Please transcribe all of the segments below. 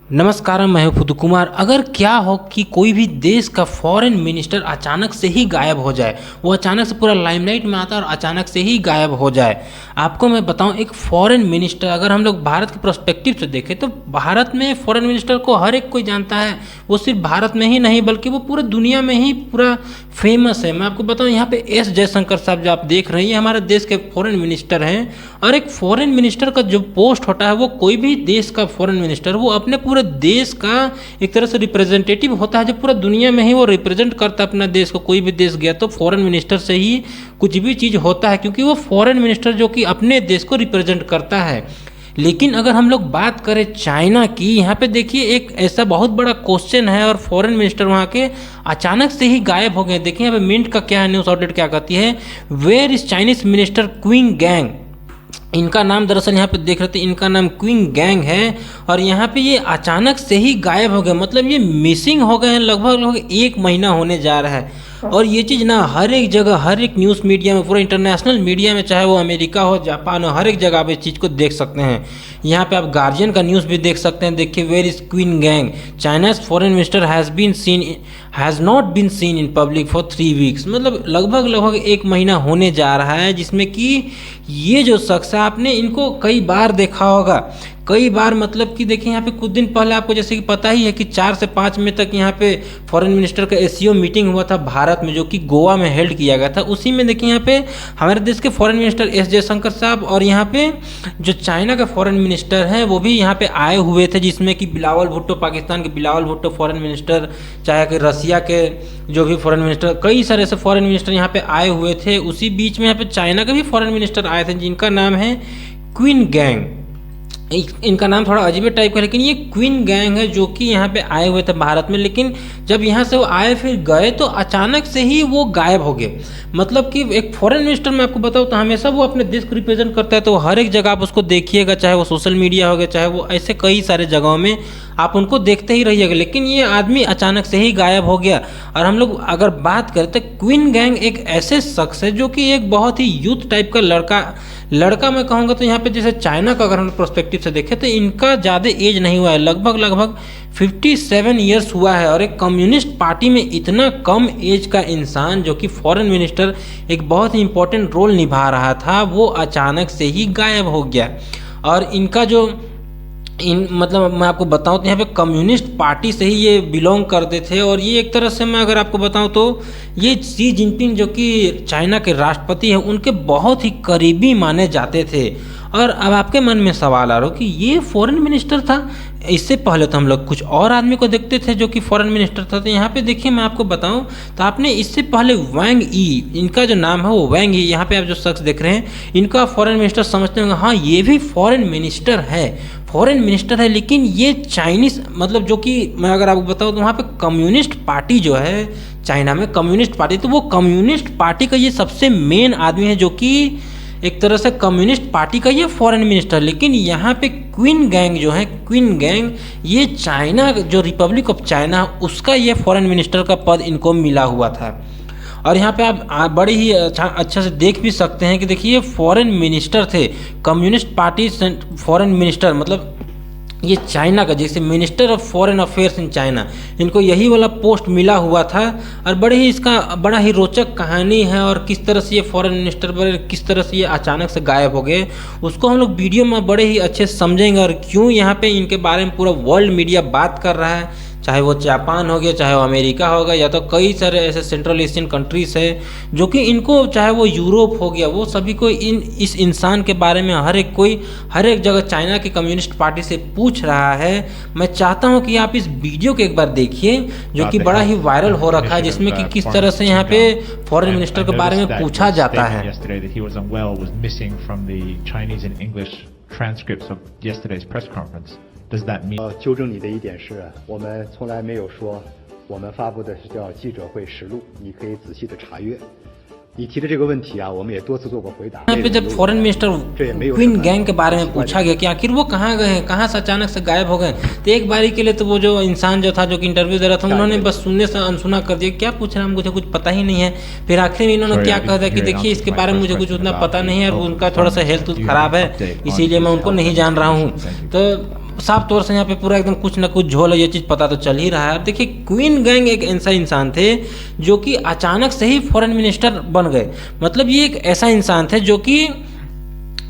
नमस्कार, मैं हूं फुदू कुमार। अगर क्या हो कि कोई भी देश का फॉरेन मिनिस्टर अचानक से ही गायब हो जाए, वो अचानक से पूरा लाइमलाइट में आता है और अचानक से ही गायब हो जाए। आपको मैं बताऊं, एक फॉरेन मिनिस्टर, अगर हम लोग भारत के पर्सपेक्टिव से देखें तो भारत में फॉरेन मिनिस्टर को हर एक कोई जानता है। वो सिर्फ भारत में ही नहीं बल्कि वो पूरे दुनिया में ही पूरा फेमस है। मैं आपको बताऊँ, यहाँ पे एस जयशंकर साहब जो आप देख रहे हैं, हमारे देश के फॉरेन मिनिस्टर हैं। और एक फॉरेन मिनिस्टर का जो पोस्ट होता है, वो कोई भी देश का फॉरेन मिनिस्टर वो अपने पूरे देश का एक तरह से रिप्रेजेंटेटिव होता है, जो पूरा दुनिया में ही वो रिप्रेजेंट करता है अपना देश को। कोई भी देश गया तो फॉरेन मिनिस्टर से ही कुछ भी चीज़ होता है, क्योंकि वो फॉरेन मिनिस्टर जो कि अपने देश को रिप्रेजेंट करता है। लेकिन अगर हम लोग बात करें चाइना की, यहाँ पे देखिए एक ऐसा बहुत बड़ा क्वेश्चन है और फॉरेन मिनिस्टर वहाँ के अचानक से ही गायब हो गए। देखिए यहाँ पे मिनट का क्या है, न्यूज़ आउटलेट क्या कहती है, where is Chinese minister Qin Gang. इनका नाम दरअसल यहाँ पे देख रहे थे, इनका नाम क्विन गैंग है। और यहाँ पे ये अचानक से ही गायब हो गए, मतलब ये मिसिंग हो गए हैं। लगभग 1 महीना होने जा रहा है। और ये चीज़ ना हर एक जगह, हर एक न्यूज़ मीडिया में, पूरा इंटरनेशनल मीडिया में, चाहे वो अमेरिका हो, जापान हो, हर एक जगह आप इस चीज़ को देख सकते हैं। यहाँ पे आप गार्जियन का न्यूज़ भी देख सकते हैं। देखिए, where is Qin Gang, China's foreign minister has not been seen in public for 3 weeks. मतलब लगभग 1 महीना होने जा रहा है, जिसमें कि ये जो शख्स है, आपने इनको कई बार देखा होगा, कई बार। मतलब कि देखिए यहाँ पे कुछ दिन पहले आपको जैसे कि पता ही है कि 4 से 5 मई तक यहाँ पे फॉरेन मिनिस्टर का एससीओ मीटिंग हुआ था भारत में, जो कि गोवा में हेल्ड किया गया था। उसी में देखिए यहाँ पे हमारे देश के फॉरेन मिनिस्टर एस जयशंकर साहब और यहाँ पे जो चाइना का फॉरेन मिनिस्टर हैं वो भी यहाँ पे आए हुए थे, जिसमें कि बिलावल भुट्टो, पाकिस्तान के बिलावल भुट्टो फॉरेन मिनिस्टर, चाहे कि रसिया के जो भी फॉरेन मिनिस्टर, कई सारे ऐसे फॉरेन मिनिस्टर यहाँ पे आए हुए थे। उसी बीच में यहाँ पे चाइना के भी फॉरेन मिनिस्टर आए थे, जिनका नाम है क्वीन गैंग। इनका नाम थोड़ा अजीब टाइप का, लेकिन ये क्वीन गैंग है जो कि यहाँ पे आए हुए थे भारत में। लेकिन जब यहाँ से वो आए फिर गए तो अचानक से ही वो गायब हो गए। मतलब कि एक फॉरेन मिनिस्टर, मैं आपको बताऊँ तो हमेशा वो अपने देश को रिप्रेजेंट करता है, तो हर एक जगह आप उसको देखिएगा, चाहे वो सोशल मीडिया हो गया, चाहे वो ऐसे कई सारे जगहों में आप उनको देखते ही रहिएगा। लेकिन ये आदमी अचानक से ही गायब हो गया। और हम लोग अगर बात करें तो क्वीन गैंग एक ऐसे शख्स है जो कि एक बहुत ही यूथ टाइप का लड़का मैं कहूँगा। तो यहाँ पे जैसे चाइना का अगर हम पर्सपेक्टिव से देखें तो इनका ज़्यादा एज नहीं हुआ है, लगभग 57 ईयर्स हुआ है। और एक कम्युनिस्ट पार्टी में इतना कम एज का इंसान जो कि फॉरेन मिनिस्टर एक बहुत ही इंपॉर्टेंट रोल निभा रहा था, वो अचानक से ही गायब हो गया। और इनका जो मतलब मैं आपको बताऊं तो यहाँ पे कम्युनिस्ट पार्टी से ही ये बिलोंग करते थे। और ये एक तरह से मैं अगर आपको बताऊं तो ये शी जिनपिंग जो कि चाइना के राष्ट्रपति हैं, उनके बहुत ही करीबी माने जाते थे। और अब आपके मन में सवाल आ रहा हो कि ये फॉरेन मिनिस्टर था, इससे पहले तो हम लोग कुछ और आदमी को देखते थे जो कि फॉरेन मिनिस्टर था। तो यहाँ पे देखिए मैं आपको बताऊं तो आपने इससे पहले वैंग ई, इनका जो नाम है वो वैंग ई, यहाँ पे आप जो शख्स देख रहे हैं इनका फॉरेन मिनिस्टर समझते होंगे। हाँ, ये भी फॉरेन मिनिस्टर है, लेकिन ये चाइनीज, मतलब जो कि मैं अगर आपको बताऊं तो वहाँ पे कम्युनिस्ट पार्टी जो है चाइना में, कम्युनिस्ट पार्टी, तो वो कम्युनिस्ट पार्टी का ये सबसे मेन आदमी है, जो कि एक तरह से कम्युनिस्ट पार्टी का ये फॉरेन मिनिस्टर। लेकिन यहाँ पे क्वीन गैंग जो है, क्वीन गैंग ये चाइना जो रिपब्लिक ऑफ चाइना, उसका ये फॉरेन मिनिस्टर का पद इनको मिला हुआ था। और यहाँ पे आप बड़े ही अच्छा से देख भी सकते हैं कि देखिए ये फॉरेन मिनिस्टर थे, कम्युनिस्ट पार्टी फॉरेन मिनिस्टर, मतलब ये चाइना का जैसे minister of foreign affairs in China, इनको यही वाला पोस्ट मिला हुआ था। और बड़ा ही रोचक कहानी है। और किस तरह से ये फॉरेन मिनिस्टर पर किस तरह से ये अचानक से गायब हो गए, उसको हम लोग वीडियो में बड़े ही अच्छे से समझेंगे। और क्यों यहाँ पे इनके बारे में पूरा वर्ल्ड मीडिया बात कर रहा है, चाहे वो जापान हो गया, चाहे वो अमेरिका हो गया, या तो कई सारे ऐसे सेंट्रल एशियन कंट्रीज है जो कि इनको, चाहे वो यूरोप हो गया, वो सभी को इस इंसान के बारे में हर एक जगह चाइना की कम्युनिस्ट पार्टी से पूछ रहा है। मैं चाहता हूं कि आप इस वीडियो को एक बार देखिए, जो कि बड़ा ही वायरल हो रखा है, जिसमें कि किस तरह से यहाँ पे फॉरेन मिनिस्टर के बारे में पूछा जाता है। Does that mean? 纠正你的一点是，我们从来没有说我们发布的是叫记者会实录，你可以仔细的查阅。你提的这个问题啊，我们也多次做过回答。यहाँ पे जब फॉरेन मिनिस्टर क्वीन गैंग के बारे में पूछा गया कि आखिर वो कहाँ गए हैं, कहाँ से अचानक से गायब हो गए, तो एक बारी के लिए तो वो जो इंसान जो था, जो कि इंटरव्यू दे रहा था, उन्होंने बस सुनने से अनसुना कर दिया, क्या पूछ रहे हैं, मुझे कुछ पता ही नहीं है। फिर आखिर में इन्होंने क्या कहा था कि देखिए इसके बारे में मुझे कुछ उतना पता नहीं है, और उनका थोड़ा सा हेल्थ खराब है, इसीलिए मैं उनको नहीं जान रहा हूँ। तो साफ तौर से यहाँ पे पूरा एकदम कुछ ना कुछ झोल है, ये चीज़ पता तो चल ही रहा है। अब देखिए क्वीन गैंग एक ऐसा इंसान थे जो कि अचानक से ही फॉरेन मिनिस्टर बन गए। मतलब ये एक ऐसा इंसान थे जो कि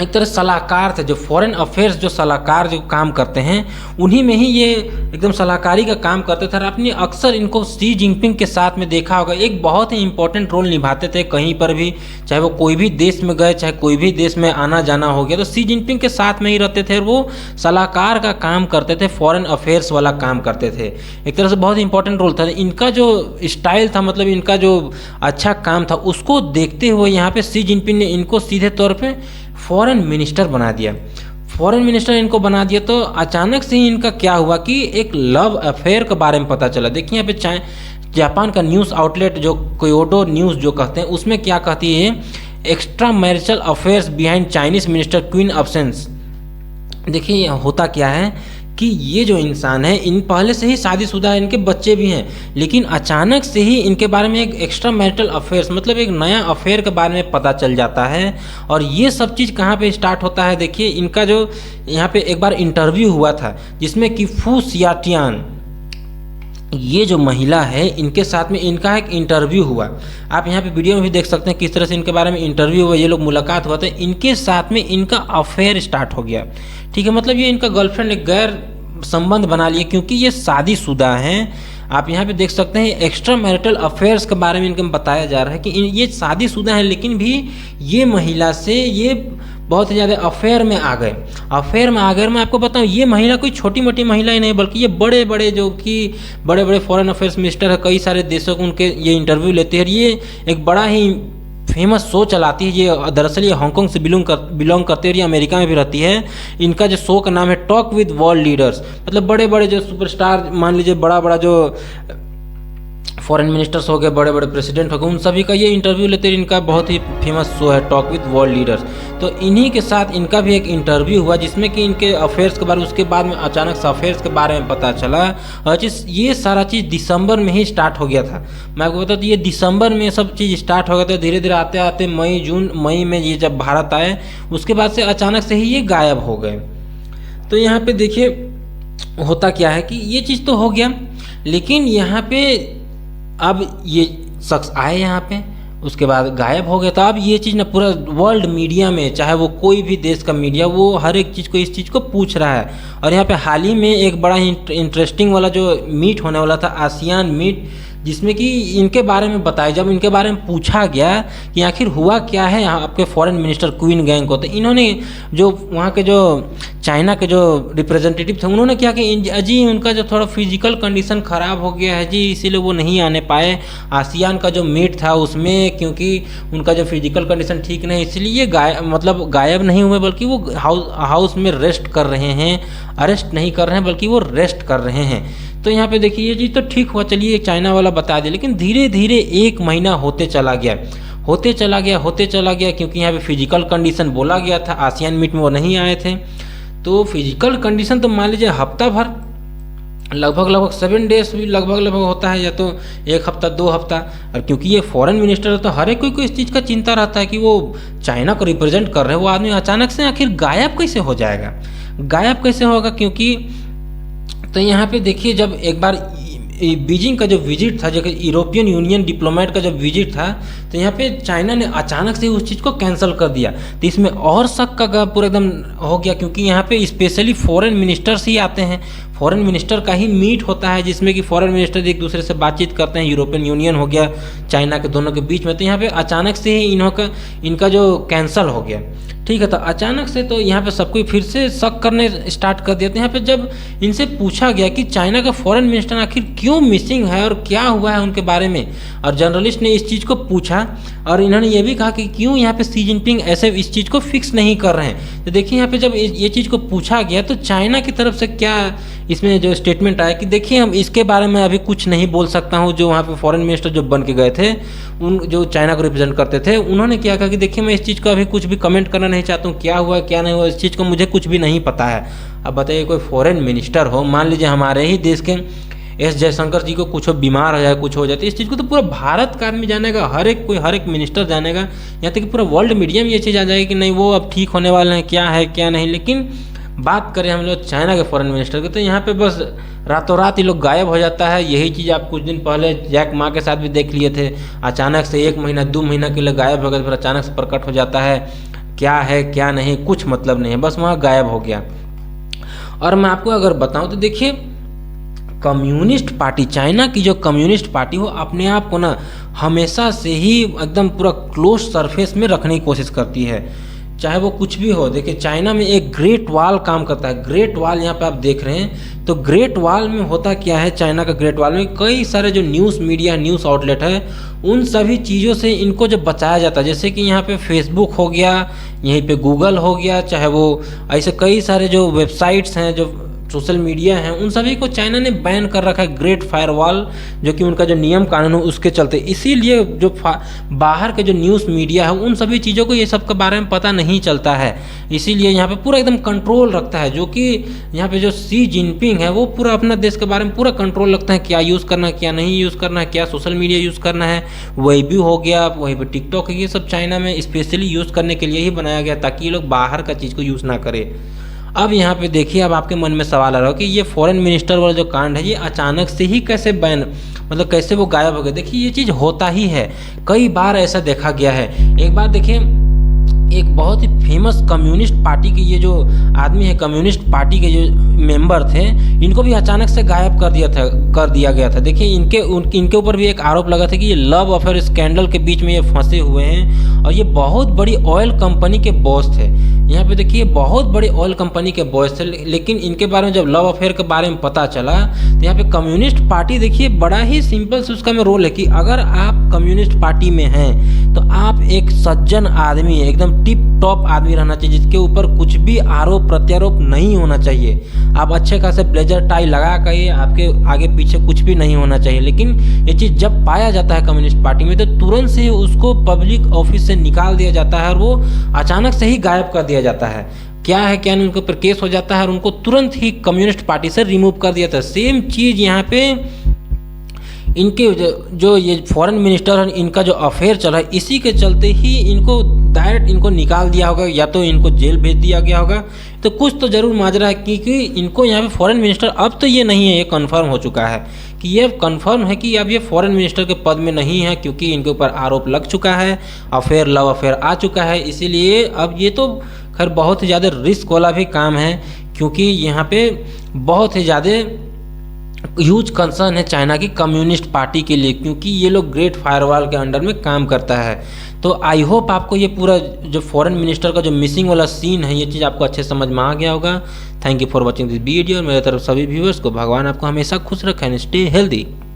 एक तरह सलाहकार थे, जो फॉरेन अफेयर्स जो सलाहकार जो काम करते हैं उन्हीं में ही ये एकदम सलाहकारी का काम करते थे। और आपने अक्सर इनको शी जिनपिंग के साथ में देखा होगा, एक बहुत ही इंपॉर्टेंट रोल निभाते थे कहीं पर भी, चाहे वो कोई भी देश में गए, चाहे कोई भी देश में आना जाना हो गया तो शी जिनपिंग के साथ में ही रहते थे और वो सलाहकार का काम करते थे, फॉरेन अफेयर्स वाला काम करते थे। एक तरह से बहुत इंपॉर्टेंट रोल था। इनका जो स्टाइल था, मतलब इनका जो अच्छा काम था, उसको देखते हुए यहाँ पे शी जिनपिंग ने इनको सीधे तौर पर फॉरेन मिनिस्टर बना दिया। फॉरेन मिनिस्टर इनको बना दिया तो अचानक से ही इनका क्या हुआ कि एक लव अफेयर के बारे में पता चला। देखिए यहाँ पे जापान का न्यूज़ आउटलेट जो क्योडो न्यूज़ जो कहते हैं उसमें क्या कहती है, extra marital affairs behind Chinese minister queen absence. देखिए होता क्या है कि ये जो इंसान है इन पहले से ही शादीशुदा है, इनके बच्चे भी हैं, लेकिन अचानक से ही इनके बारे में एक एक्स्ट्रा मैरिटल अफेयर्स मतलब एक नया अफेयर के बारे में पता चल जाता है। और ये सब चीज़ कहाँ पे स्टार्ट होता है, देखिए इनका जो यहाँ पे एक बार इंटरव्यू हुआ था जिसमें कि फू सियाटियान ये जो महिला है इनके साथ में इनका एक इंटरव्यू हुआ। आप यहाँ पे वीडियो में भी देख सकते हैं किस तरह से इनके बारे में इंटरव्यू हुआ, ये लोग मुलाकात हुआ, तो इनके साथ में इनका अफेयर स्टार्ट हो गया। ठीक है, मतलब ये इनका गर्लफ्रेंड एक गैर संबंध बना लिए क्योंकि ये शादीशुदा हैं। आप यहाँ पे देख सकते हैं एक्स्ट्रा मैरिटल अफेयर्स के बारे में इनके बताया जा रहा है कि ये शादीशुदा हैं, लेकिन भी ये महिला से ये बहुत ज़्यादा अफेयर में आ गए। अफेयर में आ गए, मैं आपको बताऊं ये महिला कोई छोटी मोटी महिला ही नहीं बल्कि ये बड़े बड़े जो कि बड़े बड़े फॉरेन अफेयर्स मिनिस्टर है, कई सारे देशों को उनके ये इंटरव्यू लेते हैं। ये एक बड़ा ही फेमस शो चलाती है। ये दरअसल ये हांगकांग से बिलोंग करते हैं और ये अमेरिका में भी रहती है। इनका जो शो का नाम है टॉक विद वर्ल्ड लीडर्स, मतलब बड़े बड़े जो सुपरस्टार मान लीजिए बड़ा बड़ा जो फॉरेन मिनिस्टर्स हो गए, बड़े बड़े प्रेसिडेंट हो गए, उन सभी का ये इंटरव्यू लेते हैं। इनका बहुत ही फेमस शो है टॉक विद वर्ल्ड लीडर्स। तो इन्हीं के साथ इनका भी एक इंटरव्यू हुआ जिसमें कि इनके अफेयर्स के बारे में, उसके बाद में अचानक से अफेयर्स के बारे में पता चला। और ये सारा चीज़ दिसंबर में ही स्टार्ट हो गया था। मैं आपको बता दूँ ये दिसंबर में सब चीज़ स्टार्ट हो गया था। धीरे धीरे आते आते मई में ये जब भारत आए उसके बाद से अचानक से ही ये गायब हो गए। तो यहाँ पे देखिए होता क्या है कि ये चीज़ तो हो गया, लेकिन यहाँ पे अब ये शख्स आए यहाँ पे, उसके बाद गायब हो गया। तो अब ये चीज़ ना पूरा वर्ल्ड मीडिया में, चाहे वो कोई भी देश का मीडिया, वो हर एक चीज़ को इस चीज़ को पूछ रहा है। और यहाँ पे हाल ही में एक बड़ा ही इंटरेस्टिंग वाला जो मीट होने वाला था, आसियान मीट, जिसमें कि इनके बारे में बताया, जब इनके बारे में पूछा गया कि आखिर हुआ क्या है यहाँ आपके फॉरेन मिनिस्टर क्वीन गैंग को, तो इन्होंने जो वहाँ के जो चाइना के जो रिप्रेजेंटेटिव थे उन्होंने क्या कि अजी उनका जो थोड़ा फिजिकल कंडीशन ख़राब हो गया है जी, इसीलिए वो नहीं आने पाए आसियान का जो मीट था उसमें, क्योंकि उनका जो फिजिकल कंडीशन ठीक नहीं, इसलिए गायब नहीं हुए बल्कि वो हाउस में रेस्ट कर रहे हैं, अरेस्ट नहीं कर रहे हैं बल्कि वो रेस्ट कर रहे हैं। तो यहाँ पे देखिए ये चीज़ तो ठीक हुआ, चलिए चाइना वाला बता दिया, लेकिन धीरे धीरे एक महीना होते चला गया क्योंकि यहाँ पे फिजिकल कंडीशन बोला गया था, आसियान मीट में वो नहीं आए थे। तो फिजिकल कंडीशन तो मान लीजिए हफ्ता भर, लगभग 7 डेज भी लगभग होता है, या तो 1 हफ्ता 2 हफ्ता। और क्योंकि ये फॉरेन मिनिस्टर है तो हर एक कोई को इस चीज़ का चिंता रहता है कि वो चाइना को रिप्रेजेंट कर रहे हैं, वो आदमी अचानक से आखिर गायब कैसे हो जाएगा, गायब कैसे होगा। क्योंकि तो यहाँ पे देखिए जब एक बार बीजिंग का जो विजिट था, जो यूरोपियन यूनियन डिप्लोमेट का जब विजिट था, तो यहाँ पे चाइना ने अचानक से उस चीज़ को कैंसिल कर दिया। तो इसमें और शक का पूरा एकदम हो गया, क्योंकि यहाँ पे स्पेशली फॉरेन मिनिस्टर्स ही आते हैं, फॉरेन मिनिस्टर का ही मीट होता है जिसमें कि फॉरेन मिनिस्टर एक दूसरे से बातचीत करते हैं, यूरोपियन यूनियन हो गया चाइना के दोनों के बीच में। तो यहाँ पे अचानक से ही इनका जो कैंसिल हो गया, ठीक है। तो अचानक से तो यहाँ पे सब कोई फिर से शक करने स्टार्ट कर दिया। तो यहाँ पे जब इनसे पूछा गया कि चाइना का फॉरेन मिनिस्टर आखिर क्यों मिसिंग है और क्या हुआ है उनके बारे में, और जर्नलिस्ट ने इस चीज़ को पूछा और इन्होंने ये भी कहा कि क्यों यहाँ पे शी जिनपिंग ऐसे इस चीज़ को फिक्स नहीं कर रहे हैं। तो देखिए यहाँ पे जब ये चीज़ को पूछा गया तो चाइना की तरफ से क्या इसमें जो स्टेटमेंट आया कि देखिए हम इसके बारे में अभी कुछ नहीं बोल सकता हूँ। जो वहाँ पे फॉरेन मिनिस्टर जो बन के गए थे, उन जो चाइना को रिप्रेजेंट करते थे, उन्होंने क्या कहा कि देखिए मैं इस चीज़ को अभी कुछ भी कमेंट करना नहीं चाहता हूँ, क्या हुआ क्या नहीं हुआ इस चीज़ को मुझे कुछ भी नहीं पता है। अब बताइए कोई फॉरेन मिनिस्टर हो, मान लीजिए हमारे ही देश के एस जयशंकर जी को कुछ बीमार हो जाए, कुछ हो जाए, तो इस चीज़ को तो पूरा भारत का आदमी जानेगा, हर एक मिनिस्टर जानेगा, यहाँ तक कि पूरा वर्ल्ड मीडिया में ये चीज़ आ जाएगी कि नहीं वो अब ठीक होने वाले हैं, क्या है क्या नहीं। लेकिन बात करें हम लोग चाइना के फॉरेन मिनिस्टर की, तो यहाँ पे बस रातों रात ये लोग गायब हो जाता है। यही चीज़ आप कुछ दिन पहले जैक मा के साथ भी देख लिए थे। अचानक से 1 महीना 2 महीना के लिए गायब हो गया, फिर अचानक से प्रकट हो जाता है। क्या है क्या नहीं कुछ मतलब नहीं है, बस वहाँ गायब हो गया। और मैं आपको अगर बताऊं तो देखिए, कम्युनिस्ट पार्टी, चाइना की जो कम्युनिस्ट पार्टी वो अपने आप को ना हमेशा से ही एकदम पूरा क्लोज सरफेस में रखने की कोशिश करती है, चाहे वो कुछ भी हो। देखिए चाइना में एक ग्रेट वॉल काम करता है। ग्रेट वॉल यहाँ पे आप देख रहे हैं, तो ग्रेट वॉल में होता क्या है, चाइना का ग्रेट वॉल में कई सारे जो न्यूज़ मीडिया न्यूज़ आउटलेट है उन सभी चीज़ों से इनको जब बचाया जाता है। जैसे कि यहाँ पे फेसबुक हो गया, यहीं पे गूगल हो गया, चाहे वो ऐसे कई सारे जो वेबसाइट्स हैं, जो सोशल मीडिया हैं, उन सभी को चाइना ने बैन कर रखा है ग्रेट फायरवॉल, जो कि उनका जो नियम कानून है उसके चलते। इसीलिए जो बाहर के जो न्यूज़ मीडिया है उन सभी चीज़ों को ये सब के बारे में पता नहीं चलता है। इसीलिए यहाँ पे पूरा एकदम कंट्रोल रखता है, जो कि यहाँ पे जो शी जिनपिंग है वो पूरा अपना देश के बारे में पूरा कंट्रोल रखता है, क्या यूज़ करना है क्या नहीं यूज़ करना है, क्या सोशल मीडिया यूज़ करना है। वही भी हो गया, वहीं पर टिकटॉक, ये सब चाइना में स्पेशली यूज़ करने के लिए ही बनाया गया, ताकि ये लोग बाहर का चीज़ को यूज़ ना करें। अब यहाँ पे देखिए, अब आपके मन में सवाल आ रहा हो कि ये फॉरेन मिनिस्टर वाला जो कांड है ये अचानक से ही कैसे बैन, मतलब कैसे वो गायब हो गए। देखिए ये चीज़ होता ही है, कई बार ऐसा देखा गया है। एक बार देखिए, एक बहुत ही फेमस कम्युनिस्ट पार्टी के ये जो आदमी है, कम्युनिस्ट पार्टी के जो मेंबर थे, इनको भी अचानक से गायब कर दिया गया था। देखिए इनके ऊपर भी एक आरोप लगा था कि ये लव अफेयर स्कैंडल के बीच में ये फंसे हुए हैं, और ये बहुत बड़ी ऑयल कंपनी के बॉस थे। यहाँ पे देखिए बहुत बड़ी ऑयल कंपनी के बॉस थे, लेकिन इनके बारे में जब लव अफेयर के बारे में पता चला तो यहाँ पे कम्युनिस्ट पार्टी, देखिए बड़ा ही सिंपल से उसका में रोल है कि अगर आप कम्युनिस्ट पार्टी में हैं तो आप एक सज्जन आदमी, एकदम टिप टॉप आदमी रहना चाहिए, जिसके ऊपर कुछ भी आरोप प्रत्यारोप नहीं होना चाहिए। आप अच्छे खासे ब्लेजर टाई लगा कर, आपके आगे पीछे कुछ भी नहीं होना चाहिए। लेकिन ये चीज़ जब पाया जाता है कम्युनिस्ट पार्टी में, तो तुरंत से उसको पब्लिक ऑफिस से निकाल दिया जाता है और वो अचानक से ही गायब कर दिया जाता है। क्या है क्या नहीं, उनके ऊपर केस हो जाता है और उनको तुरंत ही कम्युनिस्ट पार्टी से रिमूव कर दिया था। सेम चीज़ यहाँ पे इनके जो ये फॉरेन मिनिस्टर है, इनका जो अफेयर चला है, इसी के चलते ही इनको डायरेक्ट इनको निकाल दिया होगा, या तो इनको जेल भेज दिया गया होगा। तो कुछ तो ज़रूर माजरा है, क्योंकि इनको यहाँ पे फॉरेन मिनिस्टर अब तो ये नहीं है, ये कंफर्म हो चुका है कि ये कंफर्म है कि अब ये फॉरेन मिनिस्टर के पद में नहीं है, क्योंकि इनके ऊपर आरोप लग चुका है, अफेयर लव अफेयर आ चुका है। इसीलिए अब ये तो खैर बहुत ही ज़्यादा रिस्क वाला भी काम है, क्योंकि यहाँ पे बहुत ही ज़्यादा ह्यूज कंसर्न है चाइना की कम्युनिस्ट पार्टी के लिए, क्योंकि ये लोग ग्रेट फायरवॉल के अंडर में काम करता है। तो आई होप आपको ये पूरा जो फॉरेन मिनिस्टर का जो मिसिंग वाला सीन है, ये चीज़ आपको अच्छे समझ में आ गया होगा। Thank you for watching this video. मेरे तरफ सभी व्यूअर्स को भगवान आपको हमेशा खुश रखें, स्टे हेल्दी।